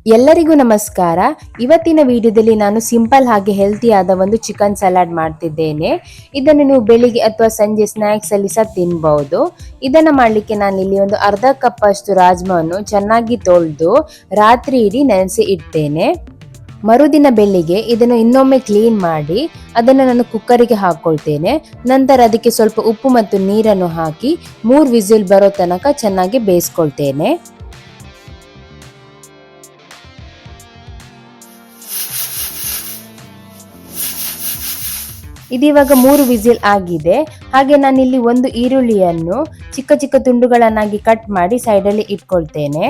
ಎಲ್ಲರಿಗೂ ನಮಸ್ಕಾರ. ಇವತ್ತಿನ ವಿಡಿಯೋದಲ್ಲಿ ನಾನು ಸಿಂಪಲ್ ಹಾಗೆ ಹೆಲ್ತಿ ಆದ ಒಂದು ಚಿಕನ್ ಸಲಾಡ್ ಮಾಡ್ತಿದ್ದೇನೆ. ಇದನ್ನು ನೀವು ಬೆಳಿಗ್ಗೆ ಅಥವಾ ಸಂಜೆ ಸ್ನ್ಯಾಕ್ಸ್ ಅಲ್ಲಿ ಸಹ ತಿನ್ಬಹುದು. ಇದನ್ನ ಮಾಡಲಿಕ್ಕೆ ನಾನಿಲ್ಲಿ ಒಂದು ಅರ್ಧ ಕಪ್ ಅಷ್ಟು ರಾಜ್ಮಾವನ್ನು ಚೆನ್ನಾಗಿ ತೊಳೆದು ರಾತ್ರಿ ಇಡೀ ನೆನೆಸಿ ಇಡ್ತೇನೆ. ಮರುದಿನ ಬೆಳಿಗ್ಗೆ ಇದನ್ನು ಇನ್ನೊಮ್ಮೆ ಕ್ಲೀನ್ ಮಾಡಿ ಅದನ್ನು ನಾನು ಕುಕ್ಕರಿಗೆ ಹಾಕೊಳ್ತೇನೆ. ನಂತರ ಅದಕ್ಕೆ ಸ್ವಲ್ಪ ಉಪ್ಪು ಮತ್ತು ನೀರನ್ನು ಹಾಕಿ 3 ವಿಸಿಲ್ ಬರೋ ತನಕ ಚೆನ್ನಾಗಿ ಬೇಯಿಸ್ಕೊಳ್ತೇನೆ. ಇದಿವಾಗ 3 ವಿಸಿಲ್ ಆಗಿದೆ. ಹಾಗೆ ನಾನಿಲ್ಲಿ ಒಂದು ಈರುಳ್ಳಿಯನ್ನು ಚಿಕ್ಕ ಚಿಕ್ಕ ತುಂಡುಗಳನ್ನಾಗಿ ಕಟ್ ಮಾಡಿ ಸೈಡಲ್ಲಿ ಇಟ್ಕೊಳ್ತೇನೆ.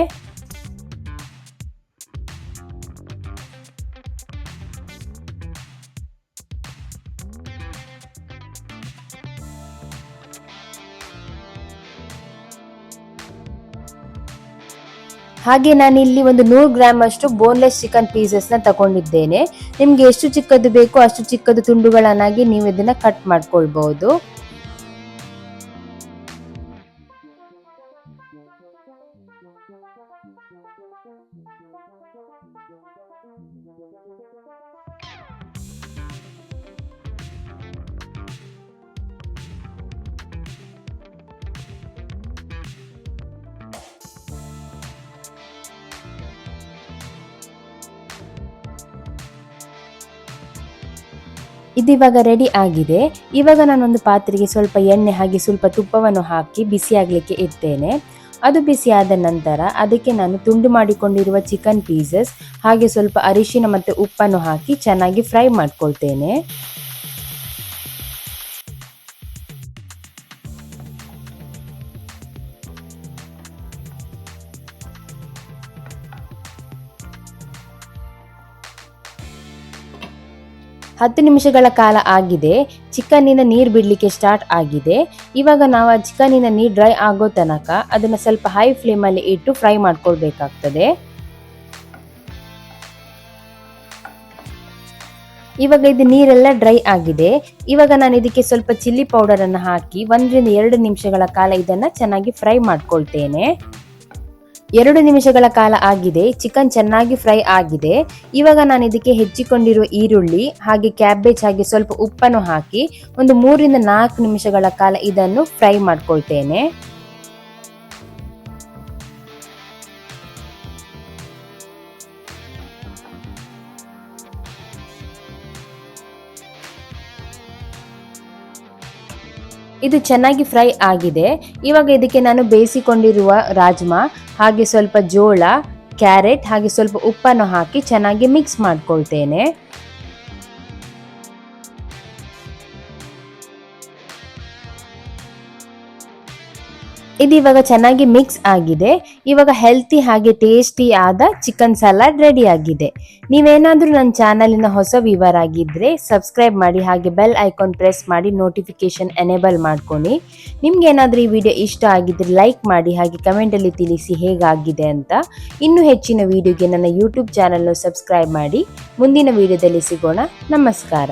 ಹಾಗೆ ನಾನಿಲ್ಲಿ ಒಂದು 100 ಗ್ರಾಮ್ ಅಷ್ಟು ಬೋನ್ಲೆಸ್ ಚಿಕನ್ ಪೀಸಸ್ ನ ತಗೊಂಡಿದ್ದೇನೆ. ನಿಮ್ಗೆ ಎಷ್ಟು ಚಿಕ್ಕದು ಬೇಕೋ ಅಷ್ಟು ಚಿಕ್ಕದು ತುಂಡುಗಳನ್ನಾಗಿ ನೀವು ಇದನ್ನ ಕಟ್ ಮಾಡ್ಕೊಳ್ಬಹುದು. ಇದಿವಾಗ ರೆಡಿ ಆಗಿದೆ. ಇವಾಗ ನಾನೊಂದು ಪಾತ್ರೆಗೆ ಸ್ವಲ್ಪ ಎಣ್ಣೆ ಹಾಗೆ ಸ್ವಲ್ಪ ತುಪ್ಪವನ್ನು ಹಾಕಿ ಬಿಸಿ ಆಗ್ಲಿಕ್ಕೆ ಇಡ್ತೇನೆ. ಅದು ಬಿಸಿ ಆದ ನಂತರ ಅದಕ್ಕೆ ನಾನು ತುಂಡು ಮಾಡಿಕೊಂಡಿರುವ ಚಿಕನ್ ಪೀಸಸ್ ಹಾಗೆ ಸ್ವಲ್ಪ ಅರಿಶಿನ ಮತ್ತು ಉಪ್ಪನ್ನು ಹಾಕಿ ಚೆನ್ನಾಗಿ ಫ್ರೈ ಮಾಡ್ಕೊಳ್ತೇನೆ. ಹತ್ತು ನಿಮಿಷಗಳ ಕಾಲ ಆಗಿದೆ. ಚಿಕನ್ನಿನ ನೀರು ಬಿಡಲಿಕ್ಕೆ ಸ್ಟಾರ್ಟ್ ಆಗಿದೆ. ಇವಾಗ ನಾವು ಆ ಚಿಕನ್ನಿನ ನೀರು ಡ್ರೈ ಆಗೋ ತನಕ ಅದನ್ನು ಸ್ವಲ್ಪ ಹೈ ಫ್ಲೇಮಲ್ಲಿ ಇಟ್ಟು ಫ್ರೈ ಮಾಡ್ಕೊಳ್ಬೇಕಾಗ್ತದೆ. ಇವಾಗ ಇದು ನೀರೆಲ್ಲ ಡ್ರೈ ಆಗಿದೆ. ಇವಾಗ ನಾನು ಇದಕ್ಕೆ ಸ್ವಲ್ಪ ಚಿಲ್ಲಿ ಪೌಡರ್ ಅನ್ನು ಹಾಕಿ 1 ರಿಂದ 2 ನಿಮಿಷಗಳ ಕಾಲ ಇದನ್ನ ಚೆನ್ನಾಗಿ ಫ್ರೈ ಮಾಡ್ಕೊಳ್ತೇನೆ. 2 ನಿಮಿಷಗಳ ಕಾಲ ಆಗಿದೆ. ಚಿಕನ್ ಚೆನ್ನಾಗಿ ಫ್ರೈ ಆಗಿದೆ. ಇವಾಗ ನಾನು ಇದಕ್ಕೆ ಹೆಚ್ಚಿಕೊಂಡಿರುವ ಈರುಳ್ಳಿ ಹಾಗೆ ಕ್ಯಾಬೇಜ್ ಹಾಗೆ ಸ್ವಲ್ಪ ಉಪ್ಪನ್ನು ಹಾಕಿ ಒಂದು 3 ರಿಂದ 4 ನಿಮಿಷಗಳ ಕಾಲ ಇದನ್ನು ಫ್ರೈ ಮಾಡ್ಕೊಳ್ತೇನೆ. ಇದು ಚೆನ್ನಾಗಿ ಫ್ರೈ ಆಗಿದೆ. ಇವಾಗ ಇದಕ್ಕೆ ನಾನು ಬೇಯಿಸಿಕೊಂಡಿರುವ ರಾಜ್ಮಾ ಹಾಗೆ ಸ್ವಲ್ಪ ಜೋಳ, ಕ್ಯಾರೆಟ್ ಹಾಗೆ ಸ್ವಲ್ಪ ಉಪ್ಪನ್ನು ಹಾಕಿ ಚೆನ್ನಾಗಿ ಮಿಕ್ಸ್ ಮಾಡ್ಕೊಳ್ತೇನೆ. ಇದು ಇವಾಗ ಚೆನ್ನಾಗಿ ಮಿಕ್ಸ್ ಆಗಿದೆ. ಇವಾಗ ಹೆಲ್ತಿ ಹಾಗೆ ಟೇಸ್ಟಿ ಆದ ಚಿಕನ್ ಸಲಾಡ್ ರೆಡಿ ಆಗಿದೆ. ನೀವೇನಾದ್ರೂ ನನ್ನ ಚಾನಲಿನ ಹೊಸ ವ್ಯೂವರ್ ಆಗಿದ್ರೆ ಸಬ್ಸ್ಕ್ರೈಬ್ ಮಾಡಿ ಹಾಗೆ ಬೆಲ್ ಐಕಾನ್ ಪ್ರೆಸ್ ಮಾಡಿ ನೋಟಿಫಿಕೇಶನ್ ಎನೇಬಲ್ ಮಾಡ್ಕೊಳ್ಳಿ. ನಿಮ್ಗೆ ಏನಾದ್ರೂ ಈ ವಿಡಿಯೋ ಇಷ್ಟ ಆಗಿದ್ರೆ ಲೈಕ್ ಮಾಡಿ ಹಾಗೆ ಕಮೆಂಟ್ ಅಲ್ಲಿ ತಿಳಿಸಿ ಹೇಗಾಗಿದೆ ಅಂತ. ಇನ್ನೂ ಹೆಚ್ಚಿನ ವಿಡಿಯೋಗೆ ನನ್ನ ಯೂಟ್ಯೂಬ್ ಚಾನಲ್ ಸಬ್ಸ್ಕ್ರೈಬ್ ಮಾಡಿ. ಮುಂದಿನ ವಿಡಿಯೋದಲ್ಲಿ ಸಿಗೋಣ. ನಮಸ್ಕಾರ.